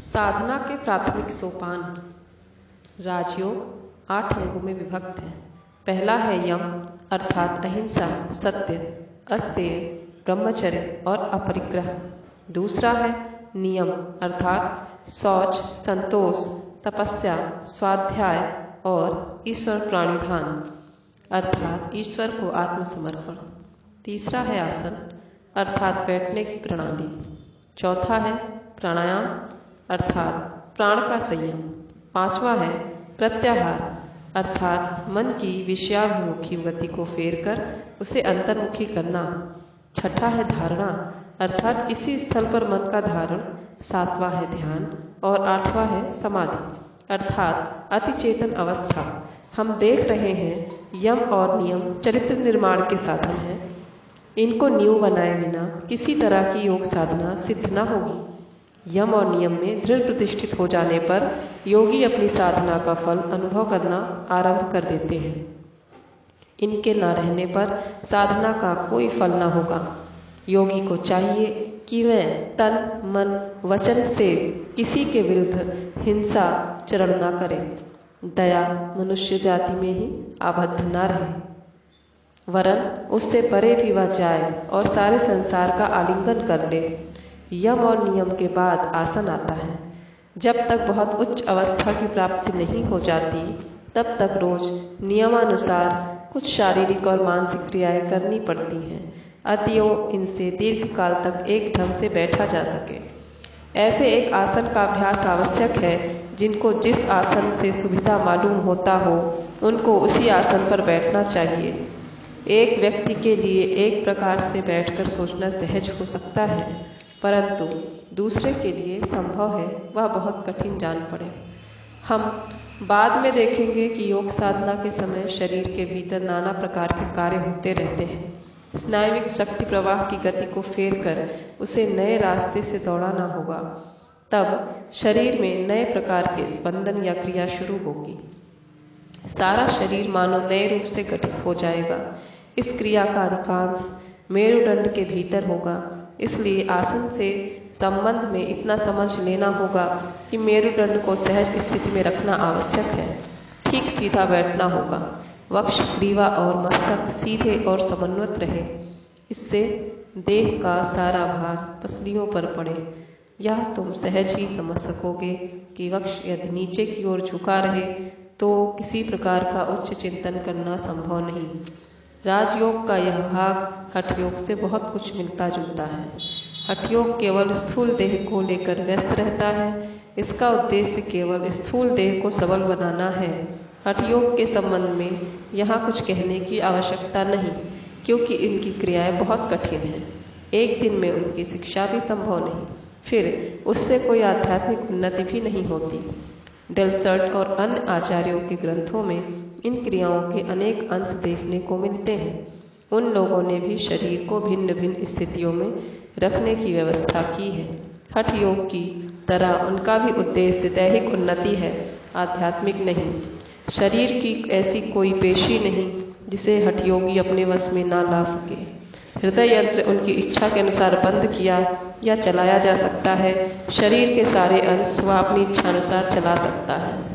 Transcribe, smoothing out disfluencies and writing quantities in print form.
साधना के प्राथमिक सोपान। राजयोग 8 अंगों में विभक्त है। पहला है यम अर्थात अहिंसा, सत्य, अस्तेय, ब्रह्मचर्य और अपरिग्रह। दूसरा है नियम अर्थात शौच, संतोष, तपस्या, स्वाध्याय और ईश्वर प्राणिधान अर्थात ईश्वर को आत्मसमर्पण। तीसरा है आसन अर्थात बैठने की प्रणाली। चौथा है प्राणायाम अर्थात प्राण का संयम। पांचवा है प्रत्याहार अर्थात मन की विषयाभिमुखी गति को फेरकर उसे अंतर्मुखी करना। छठा है धारणा अर्थात इसी स्थल पर मन का धारण। सातवां है ध्यान और आठवां है समाधि अर्थात अतिचेतन अवस्था। हम देख रहे हैं यम और नियम चरित्र निर्माण के साधन हैं। इनको नींव बनाए बिना किसी तरह की योग साधना सिद्ध न होगी। यम और नियम में दृढ़ प्रतिष्ठित हो जाने पर योगी अपनी साधना का फल अनुभव करना आरंभ कर देते हैं। इनके न रहने पर साधना का कोई फल न होगा। योगी को चाहिए कि वह तन, मन, वचन से किसी के विरुद्ध हिंसा चरण न करे। दया मनुष्य जाति में ही आबद्ध न रहे, वरन उससे परे भी वह जाए और सारे संसार का आलिंगन कर ले। यम और नियम के बाद आसन आता है। जब तक बहुत उच्च अवस्था की प्राप्ति नहीं हो जाती तब तक रोज नियमानुसार कुछ शारीरिक और मानसिक क्रियाएं करनी पड़ती हैं, अतएव इनसे दीर्घ काल तक एक ढंग से बैठा जा सके। ऐसे एक आसन का अभ्यास आवश्यक है। जिनको जिस आसन से सुविधा मालूम होता हो उनको उसी आसन पर बैठना चाहिए। एक व्यक्ति के लिए एक प्रकार से बैठकर सोचना सहज हो सकता है, परंतु दूसरे के लिए संभव है वह बहुत कठिन जान पड़े। हम बाद में देखेंगे कि योग साधना के समय शरीर के भीतर नाना प्रकार के कार्य होते रहते हैं। स्नायुविक शक्ति प्रवाह की गति को फेर कर उसे नए रास्ते से दौड़ाना होगा। तब शरीर में नए प्रकार के स्पंदन या क्रिया शुरू होगी। सारा शरीर मानो नए रूप से गठित हो जाएगा। इस क्रिया का अधिकांश मेरुदंड के भीतर होगा। इसलिए आसन से संबंध में इतना समझ लेना होगा कि मेरुदंड को सहज स्थिति में रखना आवश्यक है। ठीक सीधा बैठना होगा। वक्ष, ग्रीवा और मस्तक सीधे और समन्वित रहे। इससे देह का सारा भार पसलियों पर पड़े। यह तुम सहज ही समझ सकोगे कि वक्ष यदि नीचे की ओर झुका रहे तो किसी प्रकार का उच्च चिंतन करना संभव नहीं। राजयोग का यह भाग हठयोग से बहुत कुछ मिलता जुलता है। हठयोग केवल स्थूल देह को लेकर व्यस्त रहता है। इसका उद्देश्य केवल स्थूल देह को सबल बनाना है। हठयोग के संबंध में यहाँ कुछ कहने की आवश्यकता नहीं, क्योंकि इनकी क्रियाएं बहुत कठिन हैं। एक दिन में उनकी शिक्षा भी संभव नहीं, फिर उससे कोई आध्यात्मिक उन्नति भी नहीं होती। डेलसर्ट और अन्य आचार्यों के ग्रंथों में इन क्रियाओं के अनेक अंश देखने को मिलते हैं। उन लोगों ने भी शरीर को भिन्न भिन्न स्थितियों में रखने की व्यवस्था की है। हठ योग की तरह उनका भी उद्देश्य दैहिक उन्नति है, आध्यात्मिक नहीं। शरीर की ऐसी कोई पेशी नहीं जिसे हठ योगी अपने वश में ना ला सके। हृदय यंत्र उनकी इच्छा के अनुसार बंद किया या चलाया जा सकता है। शरीर के सारे अंश वह अपनी इच्छानुसार चला सकता है।